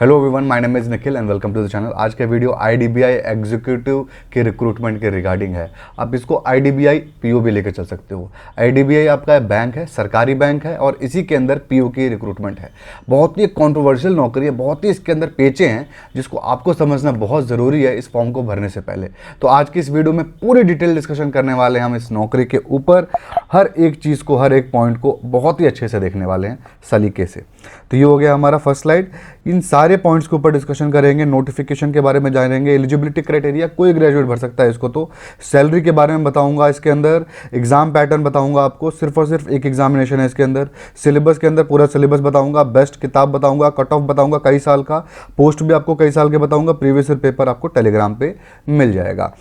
Hello everyone, my name is Nikhil and welcome to the channel. आज का video IDBI executive के recruitment के regarding है। आप इसको आईडीबीआई पीओ भी लेकर चल सकते हो। आईडीबीआई आपका बैंक है, सरकारी बैंक है और इसी के अंदर पीओ की रिक्रूटमेंट है। बहुत ही कॉन्ट्रोवर्शियल नौकरी है, बहुत ही इसके अंदर पेचे हैं जिसको आपको समझना बहुत ज़रूरी है इस फॉर्म को भरने से पहले। तो आज की इस वीडियो में पूरी डिटेल डिस्कशन करने वाले हैं हम इस नौकरी के ऊपर। हर एक चीज़ को, हर एक पॉइंट को बहुत ही अच्छे से देखने वाले हैं सलीके से। तो ये हो गया हमारा फर्स्ट स्लाइड। इन सारे पॉइंट्स के ऊपर डिस्कशन करेंगे। नोटिफिकेशन के बारे में जानेंगे, एलिजिबिलिटी क्राइटेरिया, कोई ग्रेजुएट भर सकता है इसको। तो सैलरी के बारे में बताऊंगा, इसके अंदर एग्जाम पैटर्न बताऊंगा आपको, सिर्फ और सिर्फ एक एग्जामिनेशन है इसके अंदर। सिलेबस के अंदर पूरा सिलेबस बताऊंगा, बेस्ट किताब बताऊंगा, कट ऑफ बताऊंगा कई साल का, पोस्ट भी आपको कई साल के बताऊंगा, प्रीवियस ईयर पेपर आपको टेलीग्राम पे मिल जाएगा।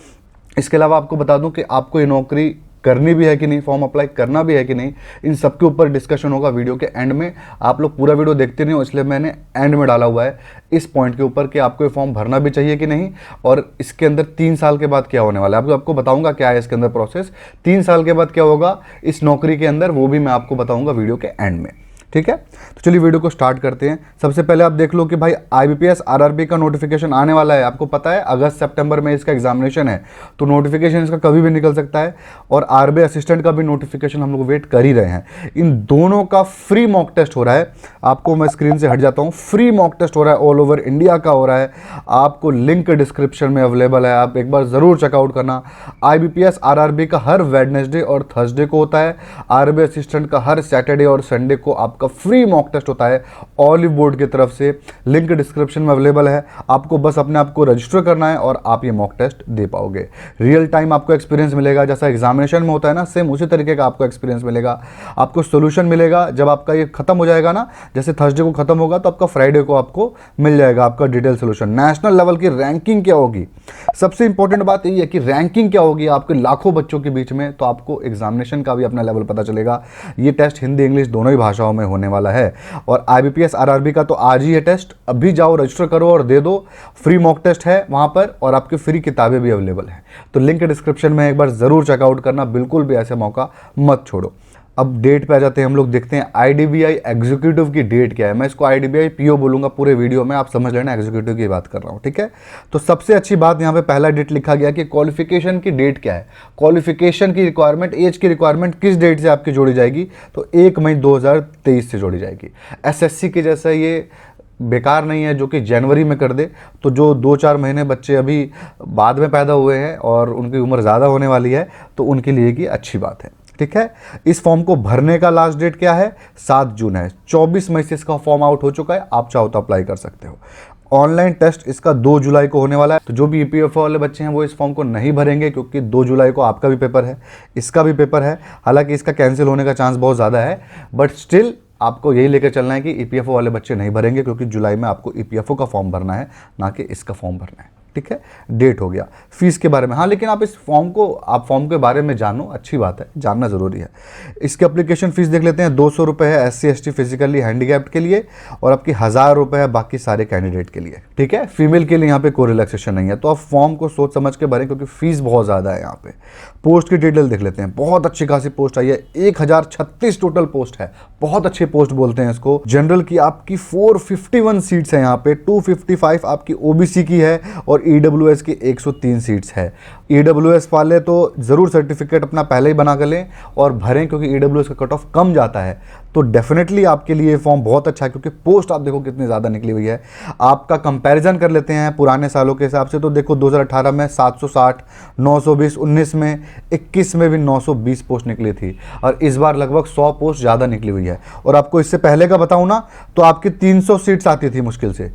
इसके अलावा आपको बता दूं कि आपको ये नौकरी करनी भी है कि नहीं, फॉर्म अप्लाई करना भी है कि नहीं, इन सब के ऊपर डिस्कशन होगा वीडियो के एंड में। आप लोग पूरा वीडियो देखते नहीं हो, इसलिए मैंने एंड में डाला हुआ है इस पॉइंट के ऊपर कि आपको ये फॉर्म भरना भी चाहिए कि नहीं, और इसके अंदर 3 साल के बाद क्या होने वाला है आपको बताऊंगा क्या है इसके अंदर प्रोसेस। 3 साल के बाद क्या होगा इस नौकरी के अंदर, वो भी मैं आपको बताऊंगा वीडियो के एंड में। ठीक है, तो चलिए वीडियो को स्टार्ट करते हैं। सबसे पहले आप देख लो कि भाई आईबीपीएस आरआरबी का नोटिफिकेशन आने वाला है। आपको पता है अगस्त सितंबर में इसका एग्जामिनेशन है, तो नोटिफिकेशन इसका कभी भी निकल सकता है। और आरबीआई असिस्टेंट का भी नोटिफिकेशन हम लोग वेट कर ही रहे हैं। इन दोनों का फ्री मॉक टेस्ट हो रहा है। आपको मैं स्क्रीन से हट जाता हूँ। फ्री मॉक टेस्ट हो रहा है, ऑल ओवर इंडिया का हो रहा है। आपको लिंक डिस्क्रिप्शन में अवेलेबल है, आप एक बार ज़रूर चेकआउट करना। आईबीपीएस आरआरबी का हर वेडनेसडे और थर्सडे को होता है। आरबीआई असिस्टेंट का हर सैटरडे और संडे को आपका फ्री मॉक टेस्ट होता है ऑलिव बोर्ड की तरफ से। लिंक डिस्क्रिप्शन में अवेलेबल है। आपको बस अपने आप को रजिस्टर करना है और आप ये मॉक टेस्ट दे पाओगे। रियल टाइम आपको एक्सपीरियंस मिलेगा, जैसा एग्जामिनेशन में होता है ना, सेम उसी तरीके का आपको एक्सपीरियंस मिलेगा। आपको सोल्यूशन मिलेगा जब आपका ये खत्म हो जाएगा ना, जैसे थर्सडे को खत्म होगा तो आपका फ्राइडे को आपको मिल जाएगा आपका डिटेल सोल्यूशन। नेशनल लेवल की रैंकिंग क्या होगी, सबसे इंपॉर्टेंट बात यही है कि रैंकिंग क्या होगी आपके लाखों बच्चों के बीच में, तो आपको एग्जामिनेशन का भी अपना लेवल पता चलेगा। ये टेस्ट हिंदी इंग्लिश दोनों ही भाषाओं में होने वाला है। और आईबीपीएस आरआरबी का तो आज ही है टेस्ट, अभी जाओ रजिस्टर करो और दे दो। फ्री मॉक टेस्ट है वहां पर और आपकी फ्री किताबें भी अवेलेबल हैं। तो लिंक डिस्क्रिप्शन में एक बार जरूर चेकआउट करना, बिल्कुल भी ऐसा मौका मत छोड़ो। अब डेट पे आ जाते हैं हम लोग, देखते हैं आईडीबीआई एग्जीक्यूटिव की डेट क्या है। मैं इसको आईडीबीआई पीओ बोलूंगा पूरे वीडियो में, आप समझ लेना एग्जीक्यूटिव की बात कर रहा हूं। ठीक है, तो सबसे अच्छी बात यहां पे पहला डेट लिखा गया कि क्वालिफिकेशन की डेट क्या है। क्वालिफिकेशन की रिक्वायरमेंट, एज की रिक्वायरमेंट किस डेट से आपकी जोड़ी जाएगी, तो 1 मई 2023 से जोड़ी जाएगी। एसएससी के जैसा ये बेकार नहीं है जो कि जनवरी में कर दे। तो जो 2-4 महीने बच्चे अभी बाद में पैदा हुए हैं और उनकी उम्र ज़्यादा होने वाली है, तो उनके लिए की अच्छी बात है। ठीक है, इस फॉर्म को भरने का लास्ट डेट क्या है, 7 जून है। 24 मई से इसका फॉर्म आउट हो चुका है, आप चाहो तो अप्लाई कर सकते हो। ऑनलाइन टेस्ट इसका 2 जुलाई को होने वाला है। तो जो भी ईपीएफओ वाले बच्चे हैं वो इस फॉर्म को नहीं भरेंगे, क्योंकि 2 जुलाई को आपका भी पेपर है, इसका भी पेपर है। हालांकि इसका कैंसिल होने का चांस बहुत ज़्यादा है, बट स्टिल आपको यही लेकर चलना है कि ईपीएफओ वाले बच्चे नहीं भरेंगे, क्योंकि जुलाई में आपको ईपीएफओ का फॉर्म भरना है, ना कि इसका फॉर्म भरना है। ठीक है, डेट हो गया। फीस के बारे में, हाँ, लेकिन आप इस फॉर्म को, आप फॉर्म के बारे में जानो, अच्छी बात है, जानना जरूरी है। इसकी एप्लीकेशन फीस देख लेते हैं। 200 रुपये है एससी एसटी फिजिकली हैंडीकैप्ड के लिए, और आपकी 1000 रुपये है बाकी सारे कैंडिडेट के लिए। ठीक है, फीमेल के लिए यहाँ पे कोई रिलैक्सेशन नहीं है। तो आप फॉर्म को सोच समझ के भरें, क्योंकि फीस बहुत ज़्यादा है यहाँ पे। पोस्ट की डिटेल देख लेते हैं। बहुत अच्छी खासी पोस्ट आई है, 1036 टोटल पोस्ट है। बहुत अच्छी पोस्ट बोलते हैं इसको। जनरल की आपकी 451 सीट्स है यहाँ पे, 255 आपकी ओबीसी की है और ईडब्ल्यूएस की 103 सीट्स है। ईडब्ल्यूएस वाले तो ज़रूर सर्टिफिकेट अपना पहले ही बना कर लें और भरें, क्योंकि ईडब्ल्यूएस का कट ऑफ कम जाता है। तो डेफिनेटली आपके लिए फॉर्म बहुत अच्छा है, क्योंकि पोस्ट आप देखो कितनी ज़्यादा निकली हुई है। आपका कंपैरिजन कर लेते हैं पुराने सालों के हिसाब से, तो देखो 2018 में 760, 920, 19 में, 21 में भी 920 पोस्ट निकली थी, और इस बार लगभग 100 पोस्ट ज़्यादा निकली हुई है। और आपको इससे पहले का बताऊँ ना, तो आपकी 300 सीट्स आती थी मुश्किल से,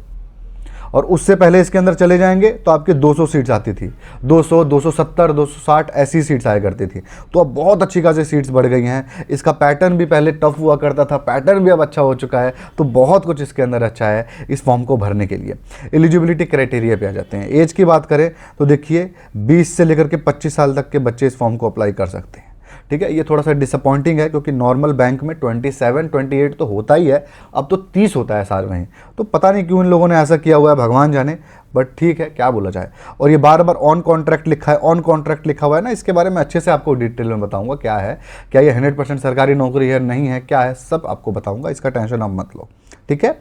और उससे पहले इसके अंदर चले जाएंगे तो आपके 200 सीट्स आती थी। 200, 270, 260 ऐसी सीट्स आया करती थी। तो अब बहुत अच्छी खासी सीट्स बढ़ गई हैं। इसका पैटर्न भी पहले टफ हुआ करता था, पैटर्न भी अब अच्छा हो चुका है। तो बहुत कुछ इसके अंदर अच्छा है इस फॉर्म को भरने के लिए। एलिजिबिलिटी क्राइटेरिया पे आ जाते हैं। एज की बात करें तो देखिए 20 से लेकर के 25 साल तक के बच्चे इस फॉर्म को अप्लाई कर सकते हैं। ठीक है, ये थोड़ा सा डिसअपॉइंटिंग है, क्योंकि नॉर्मल बैंक में 27, 28 तो होता ही है, अब तो 30 होता है साल में ही। तो पता नहीं क्यों इन लोगों ने ऐसा किया हुआ है, भगवान जाने, बट ठीक है, क्या बोला जाए। और ये बार बार ऑन कॉन्ट्रैक्ट लिखा है, ऑन कॉन्ट्रैक्ट लिखा हुआ है ना, इसके बारे में अच्छे से आपको डिटेल में बताऊंगा क्या है, क्या ये 100% सरकारी नौकरी है, नहीं है, क्या है, सब आपको बताऊंगा, इसका टेंशन आप मत लो। ठीक है।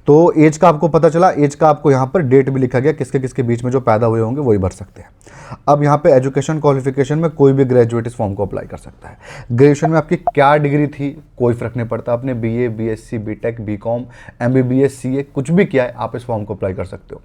तो एज का आपको पता चला, एज का आपको यहाँ पर डेट भी लिखा गया, किसके किसके बीच में जो पैदा हुए होंगे वही भर सकते हैं। अब यहाँ पे एजुकेशन क्वालिफिकेशन में कोई भी ग्रेजुएट इस फॉर्म को अप्लाई कर सकता है। ग्रेजुएशन में आपकी क्या डिग्री थी कोई फर्क नहीं पड़ता, आपने BA, BSc, BTech, BCom, MBBS, CA कुछ भी किया है आप इस फॉर्म को अप्लाई कर सकते हो।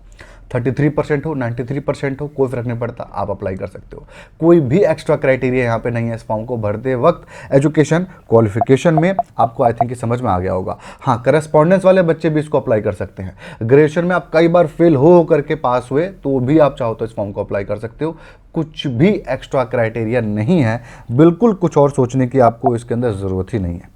33% हो, 93% हो, कोई फर्क नहीं पड़ता, आप अप्लाई कर सकते हो। कोई भी एक्स्ट्रा क्राइटेरिया यहाँ पे नहीं है इस फॉर्म को भरते वक्त। एजुकेशन क्वालिफिकेशन में आपको आई थिंक कि समझ में आ गया होगा। हाँ, करस्पॉन्डेंस वाले बच्चे भी इसको अप्लाई कर सकते हैं। ग्रेजुएशन में आप कई बार फेल हो करके पास हुए तो भी आप चाहो तो इस फॉर्म को अप्लाई कर सकते हो। कुछ भी एक्स्ट्रा क्राइटेरिया नहीं है, बिल्कुल कुछ और सोचने की आपको इसके अंदर ज़रूरत ही नहीं है।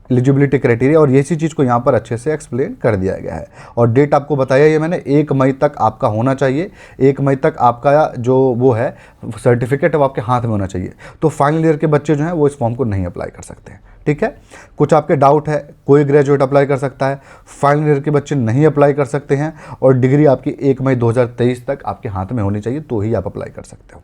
एलिजिबिलिटी क्राइटेरिया और इसी चीज़ को यहाँ पर अच्छे से एक्सप्लेन कर दिया गया है। और डेट आपको बताया ये मैंने, 1 मई तक आपका होना चाहिए। 1 मई तक आपका जो वो है सर्टिफिकेट वो आपके हाथ में होना चाहिए। तो फाइनल ईयर के बच्चे जो हैं वो इस फॉर्म को नहीं अप्लाई कर सकते हैं, ठीक है। कुछ आपके डाउट है, कोई ग्रेजुएट अप्लाई कर सकता है, फाइनल ईयर के बच्चे नहीं अप्लाई कर सकते हैं, और डिग्री आपकी 1 मई 2023 तक आपके हाथ में होनी चाहिए, तो ही आप अप्लाई कर सकते हो।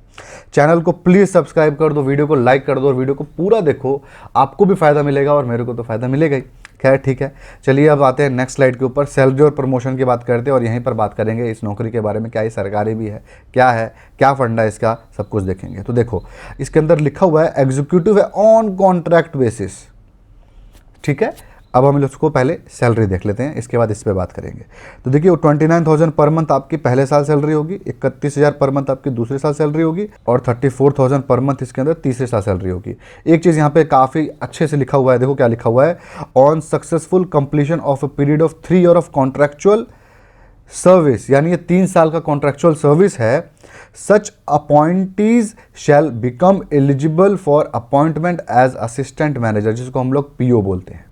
चैनल को प्लीज़ सब्सक्राइब कर दो, वीडियो को लाइक कर दो और वीडियो को पूरा देखो, आपको भी फ़ायदा मिलेगा और मेरे को तो फ़ायदा मिलेगा ही। खैर ठीक है, चलिए अब आते हैं नेक्स्ट स्लाइड के ऊपर। सैलरी और प्रमोशन की बात करते हैं और यहीं पर बात करेंगे इस नौकरी के बारे में, क्या ये सरकारी भी है, क्या फंडा है इसका, सब कुछ देखेंगे। तो देखो इसके अंदर लिखा हुआ है एग्जीक्यूटिव है ऑन कॉन्ट्रैक्ट बेसिस, ठीक है। अब हम उसको पहले सैलरी देख लेते हैं, इसके बाद इस पर बात करेंगे। तो देखिए 29,000 पर मंथ आपकी पहले साल सैलरी होगी, 31,000 पर मंथ आपकी दूसरे साल सैलरी होगी, और 34,000 पर मंथ इसके अंदर तीसरे साल सैलरी होगी। एक चीज़ यहाँ पे काफ़ी अच्छे से लिखा हुआ है, देखो क्या लिखा हुआ है, on successful completion of a period of 3 year of contractual service, यानी ये 3 साल का कॉन्ट्रैक्चुअल सर्विस है। Such appointees shall become eligible for appointment as assistant manager, जिसको हम लोग पीओ बोलते हैं,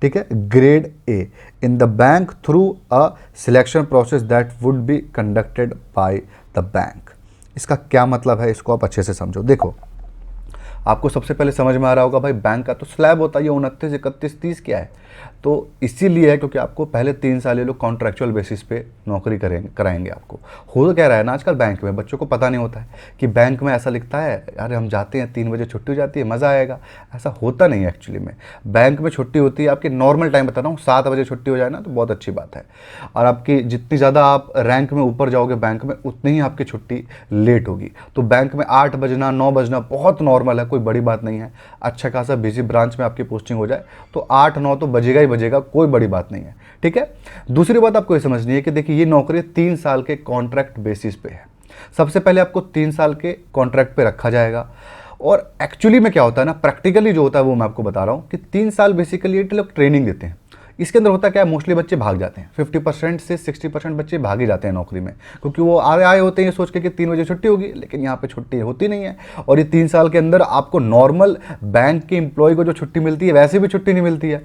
ठीक है, grade A in the bank through a selection process that would be conducted by the bank. इसका क्या मतलब है, इसको आप अच्छे से समझो। देखो आपको सबसे पहले समझ में आ रहा होगा भाई बैंक का तो स्लैब होता है, ये 29, 31, 30 क्या है, तो इसीलिए है क्योंकि आपको पहले 3 साल ये लोग कॉन्ट्रैक्चुअल बेसिस पे नौकरी कराएंगे आपको। हो तो क्या रहा है ना आजकल बैंक में, बच्चों को पता नहीं होता है कि बैंक में ऐसा लिखता है अरे हम जाते हैं 3 बजे छुट्टी हो जाती है, मज़ा आएगा, ऐसा होता नहीं है एक्चुअली में। बैंक में छुट्टी होती है आपकी नॉर्मल टाइम बता रहा हूँ, 7 बजे छुट्टी हो जाए ना तो बहुत अच्छी बात है, और आपकी जितनी ज़्यादा आप रैंक में ऊपर जाओगे बैंक में उतनी ही आपकी छुट्टी लेट होगी। तो बैंक में 8 बजना 9 बजना बहुत नॉर्मल है, कोई बड़ी बात नहीं है। अच्छा खासा बिजी ब्रांच में आपकी पोस्टिंग हो जाए तो 8-9 तो बजेगा ही बजेगा, कोई बड़ी बात नहीं है, ठीक है। दूसरी बात आपको ये समझनी है कि देखिए ये नौकरी 3 साल के कॉन्ट्रैक्ट बेसिस पे है। सबसे पहले आपको 3 साल के कॉन्ट्रैक्ट पे रखा जाएगा, और एक्चुअली में क्या होता है ना, प्रैक्टिकली जो होता है वो मैं आपको बता रहा हूँ कि 3 साल बेसिकली ये लोग ट्रेनिंग देते हैं। इसके अंदर होता क्या है, मोस्टली बच्चे भाग जाते हैं, 50% से 60% बच्चे भाग ही जाते हैं नौकरी में, क्योंकि वो आए होते हैं ये सोच के कि 3 बजे छुट्टी होगी, लेकिन यहाँ पे छुट्टी होती नहीं है। और ये 3 साल के अंदर आपको नॉर्मल बैंक के एम्प्लॉय को जो छुट्टी मिलती है वैसे भी छुट्टी नहीं मिलती है,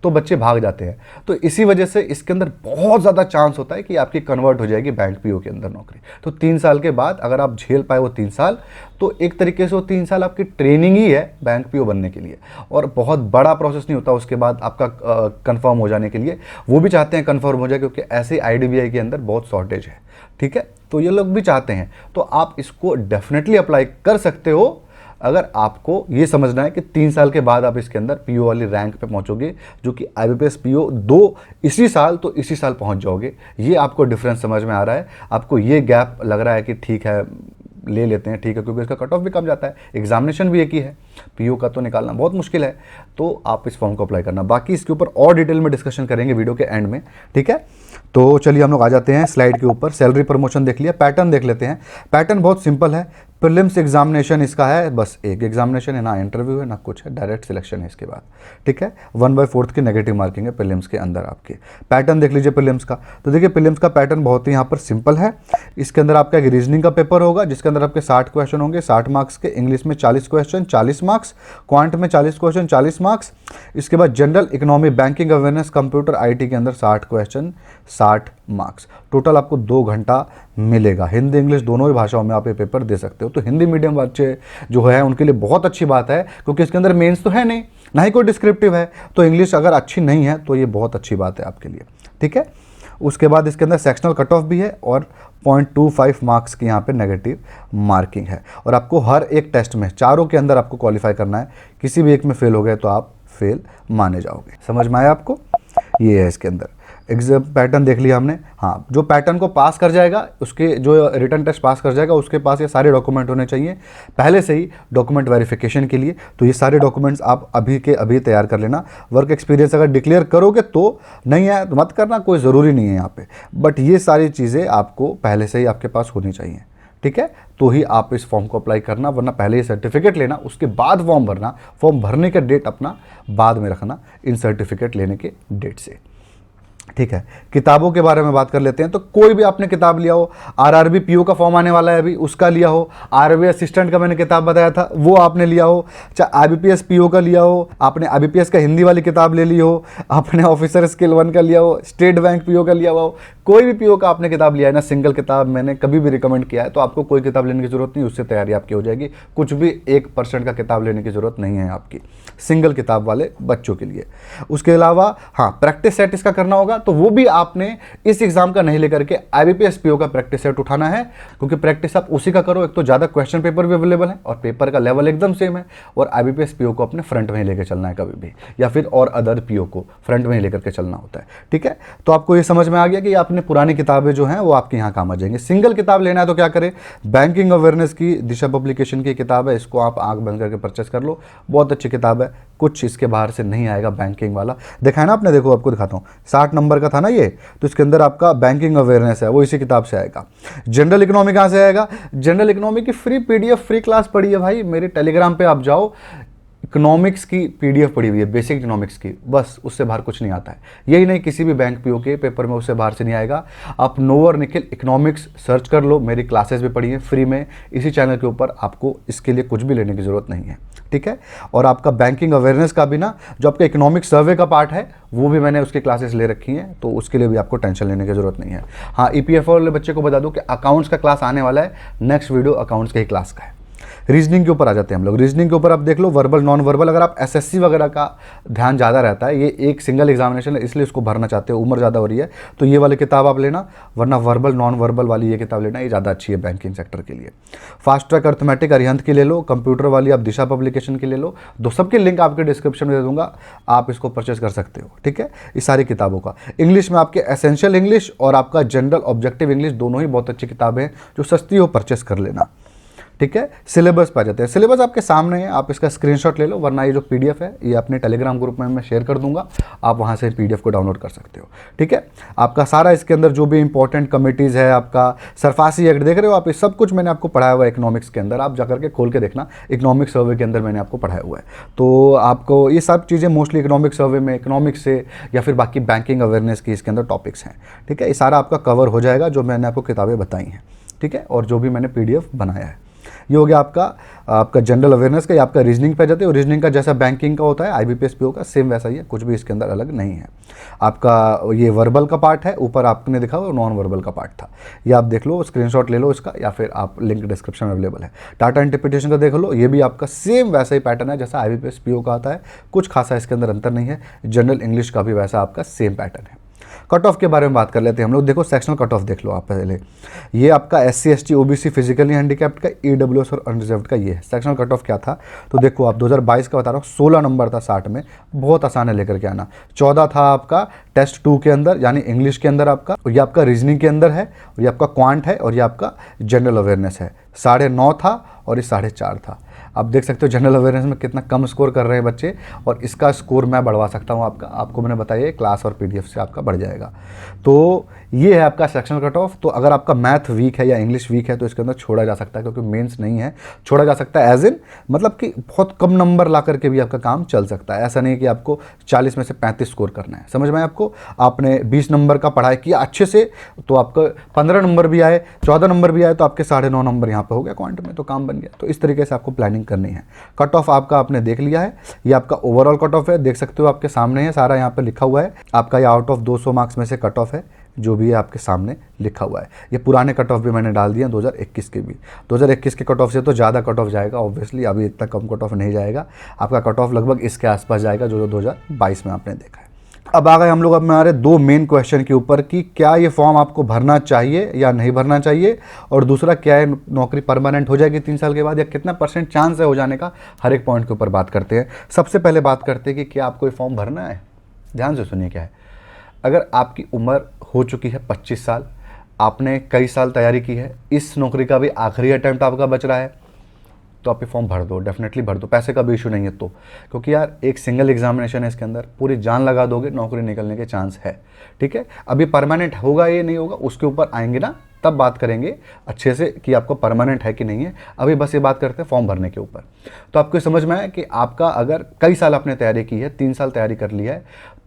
तो बच्चे भाग जाते हैं। तो इसी वजह से इसके अंदर बहुत ज़्यादा चांस होता है कि आपकी कन्वर्ट हो जाएगी बैंक पीओ के अंदर नौकरी। तो 3 साल के बाद अगर आप झेल पाए वो 3 साल, तो एक तरीके से वो 3 साल आपकी ट्रेनिंग ही है बैंक पीओ बनने के लिए, और बहुत बड़ा प्रोसेस नहीं होता उसके बाद आपका कंफर्म हो जाने के लिए। वो भी चाहते हैं कंफर्म हो जाए क्योंकि ऐसे IDBI के अंदर बहुत शॉर्टेज है, ठीक है, तो ये लोग भी चाहते हैं। तो आप इसको डेफिनेटली अप्लाई कर सकते हो अगर आपको ये समझना है कि 3 साल के बाद आप इसके अंदर पीओ वाली रैंक पे पहुंचोगे, जो कि IBPS PO 2 इसी साल तो इसी साल पहुंच जाओगे। ये आपको डिफरेंस समझ में आ रहा है, आपको ये गैप लग रहा है कि ठीक है ले लेते हैं, ठीक है, क्योंकि इसका कट ऑफ भी कम जाता है, एग्जामिनेशन भी एक ही है, पीओ का तो निकालना बहुत मुश्किल है। तो आप इस फॉर्म को अप्लाई करना, बाकी इसके ऊपर और डिटेल में डिस्कशन करेंगे वीडियो के एंड में, ठीक है। तो चलिए हम लोग आ जाते हैं स्लाइड के ऊपर। सैलरी प्रमोशन देख लिया, पैटर्न देख लेते हैं। पैटर्न बहुत सिंपल है, प्रीलिम्स एग्जामिनेशन इसका है, बस एक एग्जामिनेशन है, ना इंटरव्यू है ना कुछ है, डायरेक्ट सिलेक्शन है इसके बाद, ठीक है। 1/4 की नेगेटिव मार्किंग है प्रीलिम्स के अंदर आपके। पैटर्न देख लीजिए प्रीलिम्स का, तो देखिए प्रीलिम्स का पैटर्न बहुत ही यहाँ पर सिंपल है। इसके अंदर आपका एक रीजनिंग का पेपर होगा जिसके अंदर आपके 60 क्वेश्चन होंगे, 60 मार्क्स के। इंग्लिश में 40 क्वेश्चन 40 मार्क्स, क्वांट में 40 क्वेश्चन 40 मार्क्स। इसके बाद general economy, banking awareness, computer, IT के अंदर 60 क्वेश्चन 60 मार्क्स। टोटल आपको 2 घंटा मिलेगा। हिंदी इंग्लिश दोनों ही भाषाओं में आप ये पेपर दे सकते हो। तो हिंदी मीडियम बच्चे जो है उनके लिए बहुत अच्छी बात है, क्योंकि इसके अंदर मेंस तो है नहीं, ना ही कोई डिस्क्रिप्टिव है, तो इंग्लिश अगर अच्छी नहीं है तो ये बहुत अच्छी बात है आपके लिए, ठीक है। उसके बाद इसके अंदर सेक्शनल कट ऑफ भी है और 0.25 मार्क्स की यहाँ पे नेगेटिव मार्किंग है। और आपको हर एक टेस्ट में चारों के अंदर आपको क्वालिफाई करना है, किसी भी एक में फेल हो गए तो आप फेल माने जाओगे। समझ में आया आपको, ये है इसके अंदर। एग्जाम पैटर्न देख लिया हमने। हाँ, जो पैटर्न को पास कर जाएगा, उसके जो रिटर्न टेस्ट पास कर जाएगा, उसके पास ये सारे डॉक्यूमेंट होने चाहिए पहले से ही डॉक्यूमेंट वेरिफिकेशन के लिए। तो ये सारे डॉक्यूमेंट्स आप अभी के अभी तैयार कर लेना। वर्क एक्सपीरियंस अगर डिक्लेयर करोगे तो, नहीं है तो मत करना, कोई ज़रूरी नहीं है यहाँ पे, बट ये सारी चीज़ें आपको पहले से ही आपके पास होनी चाहिए, ठीक है। तो ही आप इस फॉर्म को अप्लाई करना, वरना पहले ही सर्टिफिकेट लेना, उसके बाद फॉर्म भरना। फॉर्म भरने का डेट अपना बाद में रखना इन सर्टिफिकेट लेने के डेट से, ठीक है। किताबों के बारे में बात कर लेते हैं। तो कोई भी आपने किताब लिया हो, आरआरबी पीओ का फॉर्म आने वाला है अभी, उसका लिया हो, आरबीआई असिस्टेंट का मैंने किताब बताया था वो आपने लिया हो, चाहे आईबीपीएस पीओ का लिया हो, आपने आईबीपीएस का हिंदी वाली किताब ले ली हो, आपने ऑफिसर स्किल 1 का लिया हो, स्टेट बैंक पीओ का लिया हुआ हो, कोई भी पीओ का आपने किताब लिया है ना, सिंगल किताब मैंने कभी भी रिकमेंड किया है, तो आपको कोई किताब लेने की जरूरत नहीं, उससे तैयारी आपकी हो जाएगी। कुछ भी 1% का किताब लेने की जरूरत नहीं है आपकी, सिंगल किताब वाले बच्चों के लिए। उसके अलावा हाँ, प्रैक्टिस सेट इसका करना होगा, तो वो भी आपने इस एग्जाम का नहीं लेकर के आईबीपीएस पीओ का प्रैक्टिस सेट उठाना है, क्योंकि प्रैक्टिस आप उसी का करो। एक तो ज़्यादा क्वेश्चन पेपर भी अवेलेबल है और पेपर का लेवल एकदम सेम है, और आईबीपीएस पीओ को अपने फ्रंट में ही लेकर चलना है कभी भी, या फिर और अदर पीओ को फ्रंट में ही लेकर के चलना होता है, ठीक है। तो आपको ये समझ में आ गया कि आपने पुरानी किताबें जो हैं वो आपके यहाँ काम आ जाएंगे। सिंगल किताब लेना है तो क्या करें, बैंकिंग अवेयरनेस की दिशा पब्लिकेशन की किताब है, इसको आप आंख बंद करके परचेस कर लो, बहुत अच्छी किताब है, कुछ इसके बाहर से नहीं आएगा। बैंकिंग वाला देखा है ना आपने, देखो आपको दिखाता हूँ, 60 नंबर का था ना ये, तो इसके अंदर आपका बैंकिंग अवेयरनेस है, वो इसी किताब से आएगा। जनरल इकोनॉमी कहाँ से आएगा, जनरल इकोनॉमी की फ्री पीडीएफ फ्री क्लास पड़ी है भाई, मेरे टेलीग्राम पे आप जाओ, इकोनॉमिक्स की पीडीएफ पड़ी हुई है, बेसिक इकोनॉमिक्स की, बस उससे बाहर कुछ नहीं आता है। यही नहीं, किसी भी बैंक पीओ के पेपर में उससे बाहर से नहीं आएगा। आप नोवर निखिल इकोनॉमिक्स सर्च कर लो, मेरी क्लासेस भी पढ़ी हैं फ्री में इसी चैनल के ऊपर, आपको इसके लिए कुछ भी लेने की ज़रूरत नहीं है, ठीक है। और आपका बैंकिंग अवेयरनेस का भी ना, जो आपका इकोनॉमिक सर्वे का पार्ट है, वो भी मैंने उसकी क्लासेस ले रखी हैं, तो उसके लिए भी आपको टेंशन लेने की ज़रूरत नहीं है। हाँ, ईपीएफओ वाले बच्चे को बता दूं कि अकाउंट्स का क्लास आने वाला है, नेक्स्ट वीडियो अकाउंट्स का ही क्लास का है। रीजनिंग के ऊपर आ जाते हैं हम लोग। रीजनिंग के ऊपर आप देख लो, वर्बल नॉन वर्बल, अगर आप एसएससी वगैरह का ध्यान ज़्यादा रहता है, ये एक सिंगल एग्जामिनेशन है इसलिए इसको भरना चाहते हो, उम्र ज़्यादा हो रही है, तो ये वाली किताब आप लेना, वरना वर्बल नॉन वर्बल वाली ये किताब लेना, ये ज़्यादा अच्छी है बैंकिंग सेक्टर के लिए। फास्ट ट्रैक अर्थमेटिक अरिहंत की ले लो, कंप्यूटर वाली आप दिशा पब्लिकेशन की ले लो, दो सबके लिंक आपके डिस्क्रिप्शन में दे दूंगा, आप इसको परचेज कर सकते हो, ठीक है। इस सारी किताबों का इंग्लिश में आपके एसेंशियल इंग्लिश और आपका जनरल ऑब्जेक्टिव इंग्लिश, दोनों ही बहुत अच्छी किताबें हैं, जो सस्ती हो परचेस कर लेना, ठीक है। सिलेबस पे आ जाते हैं। सिलेबस आपके सामने है, आप इसका स्क्रीनशॉट ले लो, वरना ये जो पीडीएफ है ये अपने टेलीग्राम ग्रुप में मैं शेयर कर दूंगा, आप वहाँ से पीडीएफ को डाउनलोड कर सकते हो, ठीक है। आपका सारा इसके अंदर जो भी इंपॉर्टेंट कमिटीज़ है, आपका सरफासी एक्ट देख रहे हो आप, ये सब कुछ मैंने आपको पढ़ाया हुआ है इकोनॉमिक्स के अंदर, आप जाकर के खोल के देखना, इकोनॉमिक सर्वे के अंदर मैंने आपको पढ़ाया हुआ है। तो आपको ये सब चीज़ें मोस्टली इकोनॉमिक सर्वे में, इकोनॉमिक्स से या फिर बाकी बैंकिंग अवेयरनेस की इसके अंदर टॉपिक्स हैं, ठीक है। ये सारा आपका कवर हो जाएगा जो मैंने आपको किताबें बताई हैं, ठीक है, और जो भी मैंने पीडीएफ बनाया है। ये हो गया आपका जनरल अवेयरनेस का। ये आपका रीजनिंग पे जाते हो, रीजनिंग का जैसा बैंकिंग का होता है आईबीपीएस पीओ का, सेम वैसा ही है, कुछ भी इसके अंदर अलग नहीं है। आपका ये वर्बल का पार्ट है, ऊपर आपने देखा वो नॉन वर्बल का पार्ट था, ये आप देख लो, स्क्रीनशॉट ले लो इसका, या फिर आप लिंक डिस्क्रिप्शन में अवेलेबल है। डाटा इंटरप्रिटेशन का देख लो, ये भी आपका सेम वैसा ही पैटर्न है जैसा आईबीपीएस पीओ का आता है, कुछ खासा इसके अंदर अंतर नहीं है। जनरल इंग्लिश का भी वैसा आपका सेम पैटर्न है। कट ऑफ के बारे में बात कर लेते हैं हम लोग। देखो सेक्शनल कट ऑफ देख लो आप पहले, ये आपका SC ST OBC physically handicapped का, ईडब्ल्यूएस और अनरिजर्व्ड का ये है। सेक्शनल कट ऑफ क्या था तो देखो आप 2022 का बता रहा हूँ, 16 नंबर था 60 में, बहुत आसान है लेकर के आना। 14 था आपका टेस्ट 2 के अंदर, यानी इंग्लिश के अंदर आपका, और ये आपका रीजनिंग के अंदर है, और ये आपका क्वांट है, और ये आपका जनरल अवेयरनेस है। 9.5 था और ये 4.5 था। आप देख सकते हो जनरल अवेयरनेस में कितना कम स्कोर कर रहे हैं बच्चे, और इसका स्कोर मैं बढ़वा सकता हूँ आपको मैंने बताया, क्लास और पीडीएफ से आपका बढ़ जाएगा। तो ये है आपका सेक्शनल कट ऑफ। तो अगर आपका मैथ वीक है या इंग्लिश वीक है तो इसके अंदर छोड़ा जा सकता है, क्योंकि मेंस नहीं है, छोड़ा जा सकता है एज इन, मतलब कि बहुत कम नंबर ला करके भी आपका काम चल सकता है। ऐसा नहीं कि आपको 40 में से 35 स्कोर करना है, समझ में आपको। आपने 20 नंबर का पढ़ाई किया अच्छे से, तो आपका 15 नंबर भी आए, 14 नंबर भी आए, तो आपके 9.5 नंबर यहाँ पर हो गया क्वांट में, तो काम बन गया। तो इस तरीके से आपको प्लानिंग करनी है। कट ऑफ आपका आपने देख लिया है, ये आपका ओवरऑल कट ऑफ है, देख सकते हो आपके सामने है, सारा यहाँ पे लिखा हुआ है आपका। ये आउट ऑफ 200 मार्क्स में से कट ऑफ है, जो भी है आपके सामने लिखा हुआ है। ये पुराने कट ऑफ भी मैंने डाल दिए 2021 के भी। 2021 के कट ऑफ से तो ज़्यादा कट ऑफ जाएगा ऑब्वियसली, अभी इतना कम कट ऑफ नहीं जाएगा। आपका कट ऑफ लगभग इसके आसपास जाएगा जो 2022 में आपने देखा है। अब आ गए हम लोग अब हमारे दो मेन क्वेश्चन के ऊपर कि क्या ये फॉर्म आपको भरना चाहिए या नहीं भरना चाहिए, और दूसरा क्या है नौकरी परमानेंट हो जाएगी 3 साल के बाद, या कितना % चांस है हो जाने का। हर एक पॉइंट के ऊपर बात करते हैं। सबसे पहले बात करते हैं कि क्या आपको ये फॉर्म भरना है। ध्यान से सुनिए क्या है। अगर आपकी उम्र हो चुकी है 25 साल, आपने कई साल तैयारी की है, इस नौकरी का भी आखिरी अटैम्प्ट आपका बच रहा है, तो आप ये फॉर्म भर दो, डेफिनेटली भर दो, पैसे का भी इशू नहीं है तो। क्योंकि यार एक सिंगल एग्जामिनेशन है, इसके अंदर पूरी जान लगा दोगे, नौकरी निकलने के चांस है। ठीक है, अभी परमानेंट होगा ये नहीं होगा उसके ऊपर आएंगे ना, तब बात करेंगे अच्छे से कि आपको परमानेंट है कि नहीं है। अभी बस ये बात करते हैं फॉर्म भरने के ऊपर। तो आपको समझ में आया कि आपका अगर कई साल आपने तैयारी की है, 3 साल तैयारी कर ली है,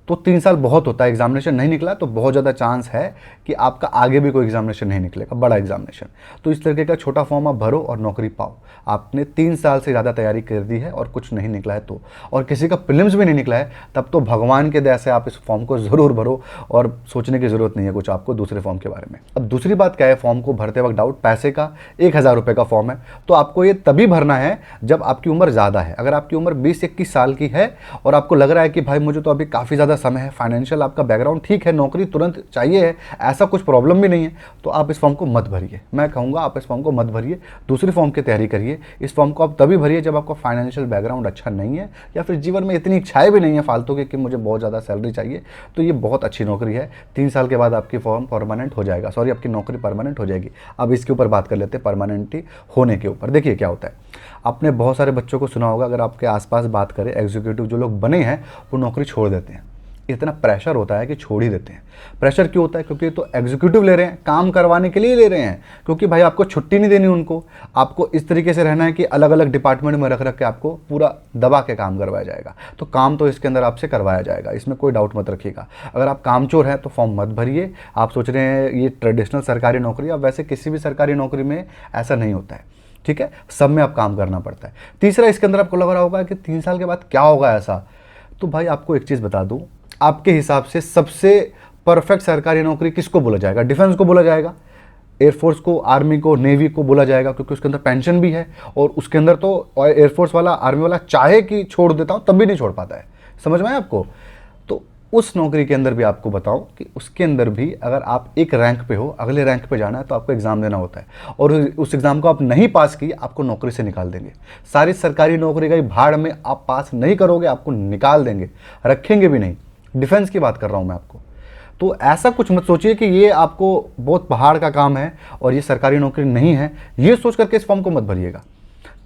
तो 3 साल बहुत होता है। एग्जामिनेशन नहीं निकला तो बहुत ज़्यादा चांस है कि आपका आगे भी कोई एग्जामिनेशन नहीं निकलेगा, बड़ा एग्जामिनेशन। तो इस तरीके का छोटा फॉर्म आप भरो और नौकरी पाओ। आपने 3 साल से ज़्यादा तैयारी कर दी है और कुछ नहीं निकला है तो, और किसी का प्रीलिम्स भी नहीं निकला है, तब तो भगवान के दया से आप इस फॉर्म को ज़रूर भरो और सोचने की ज़रूरत नहीं है कुछ आपको दूसरे फॉर्म के बारे में। अब दूसरी बात क्या है, फॉर्म को भरते वक्त डाउट, पैसे का 1000 रुपये का फॉर्म है, तो आपको ये तभी भरना है जब आपकी उम्र ज़्यादा है। अगर आपकी उम्र 20-21 साल की है और आपको लग रहा है कि भाई मुझे तो अभी काफ़ी ज़्यादा समय है, फाइनेंशियल आपका बैकग्राउंड ठीक है, नौकरी तुरंत चाहिए है, ऐसा कुछ प्रॉब्लम भी नहीं है, तो आप इस फॉर्म को मत भरिए। मैं कहूँगा आप इस फॉर्म को मत भरिए, दूसरी फॉर्म की तैयारी करिए। इस फॉर्म को आप तभी भरिए जब आपका फाइनेंशियल बैकग्राउंड अच्छा नहीं है, या फिर जीवन में इतनी इच्छाएं भी नहीं है फालतू की कि मुझे बहुत ज़्यादा सैलरी चाहिए। तो ये बहुत अच्छी नौकरी है, 3 साल के बाद आपकी फॉर्म परमानेंट हो जाएगा, सॉरी आपकी नौकरी परमानेंट हो जाएगी। अब इसके ऊपर बात कर लेते हैं परमानेंटी होने के ऊपर। देखिए क्या होता है, आपने बहुत सारे बच्चों को सुना होगा, अगर आपके आसपास बात करें, एग्जीक्यूटिव जो लोग बने हैं वो नौकरी छोड़ देते हैं। इतना प्रेशर होता है कि छोड़ ही देते हैं। प्रेशर क्यों होता है? क्योंकि तो एग्जीक्यूटिव ले रहे हैं, काम करवाने के लिए ले रहे हैं, क्योंकि भाई आपको छुट्टी नहीं देनी उनको, आपको इस तरीके से रहना है कि अलग अलग डिपार्टमेंट में रख रख के आपको पूरा दबा के काम करवाया जाएगा। तो काम तो इसके अंदर आपसे करवाया जाएगा, इसमें कोई डाउट मत रखिएगा। अगर आप कामचोर हैं तो फॉर्म मत भरिए। आप सोच रहे हैं ये ट्रेडिशनल सरकारी नौकरी, अब वैसे किसी भी सरकारी नौकरी में ऐसा नहीं होता है, ठीक है, सब में आप काम करना पड़ता है। तीसरा, इसके अंदर आपको लग रहा होगा कि 3 साल के बाद क्या होगा ऐसा, तो भाई आपको एक चीज़ बता दूं, आपके हिसाब से सबसे परफेक्ट सरकारी नौकरी किसको बोला जाएगा? डिफेंस को बोला जाएगा, एयरफोर्स को, आर्मी को, नेवी को बोला जाएगा, क्योंकि उसके अंदर पेंशन भी है। और उसके अंदर तो एयरफोर्स वाला, आर्मी वाला चाहे कि छोड़ देता हूँ तब भी नहीं छोड़ पाता है। समझ में आया आपको? तो उस नौकरी के अंदर भी आपको बताऊं कि उसके अंदर भी अगर आप एक रैंक पे हो, अगले रैंक पे जाना है तो आपको एग्ज़ाम देना होता है, और उस एग्ज़ाम को आप नहीं पास किए आपको नौकरी से निकाल देंगे। सारी सरकारी नौकरी का भाड़ में आप पास नहीं करोगे, आपको निकाल देंगे, रखेंगे भी नहीं। डिफेंस की बात कर रहा हूं मैं आपको। तो ऐसा कुछ मत सोचिए कि ये आपको बहुत पहाड़ का काम है और ये सरकारी नौकरी नहीं है, ये सोच करके इस फॉर्म को मत भरिएगा।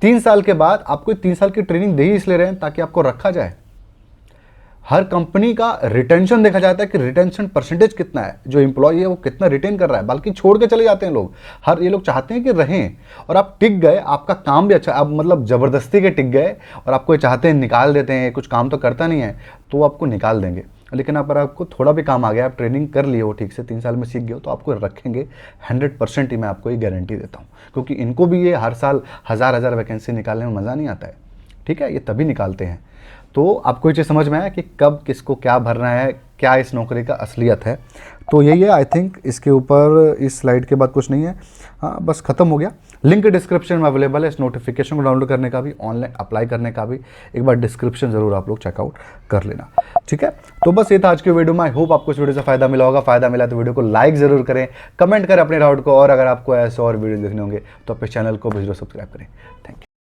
3 साल के बाद आपको 3 साल की ट्रेनिंग दे ही इसलिए रहे हैं ताकि आपको रखा जाए। हर कंपनी का रिटेंशन देखा जाता है कि रिटेंशन परसेंटेज कितना है, जो एम्प्लॉय है वो कितना रिटेन कर रहा है, बल्कि छोड़ के चले जाते हैं लोग। ये लोग चाहते हैं कि रहें, और आप टिक गए, आपका काम भी अच्छा, आप मतलब ज़बरदस्ती के टिक गए और आपको ये चाहते हैं निकाल देते हैं, कुछ काम तो करता नहीं है तो आपको निकाल देंगे। लेकिन अगर आपको थोड़ा भी काम आ गया, आप ट्रेनिंग कर लिए हो ठीक से, 3 साल में सीख गए हो, तो आपको रखेंगे 100% ही, मैं आपको ये गारंटी देता हूँ। क्योंकि इनको भी ये हर साल हज़ार वैकेंसी निकालने में मज़ा नहीं आता है, ठीक है, ये तभी निकालते हैं। तो आपको ये चीज़ समझ में आया कि कब किसको क्या भरना है, क्या इस नौकरी का असलियत है। तो यही है, आई थिंक इसके ऊपर इस स्लाइड के बाद कुछ नहीं है। हाँ, बस ख़त्म हो गया। लिंक डिस्क्रिप्शन में अवेलेबल है, इस नोटिफिकेशन को डाउनलोड करने का भी, ऑनलाइन अप्लाई करने का भी, एक बार डिस्क्रिप्शन ज़रूर आप लोग चेकआउट कर लेना, ठीक है। तो बस ये था आज की वीडियो में। आई होप आपको इस वीडियो से फ़ायदा मिला होगा। फ़ायदा मिला तो वीडियो को लाइक ज़रूर करें, कमेंट करें अपने डाउट को, और अगर आपको ऐसे और वीडियो देखने होंगे तो अपने चैनल को भी जरूर सब्सक्राइब करें। Thank you.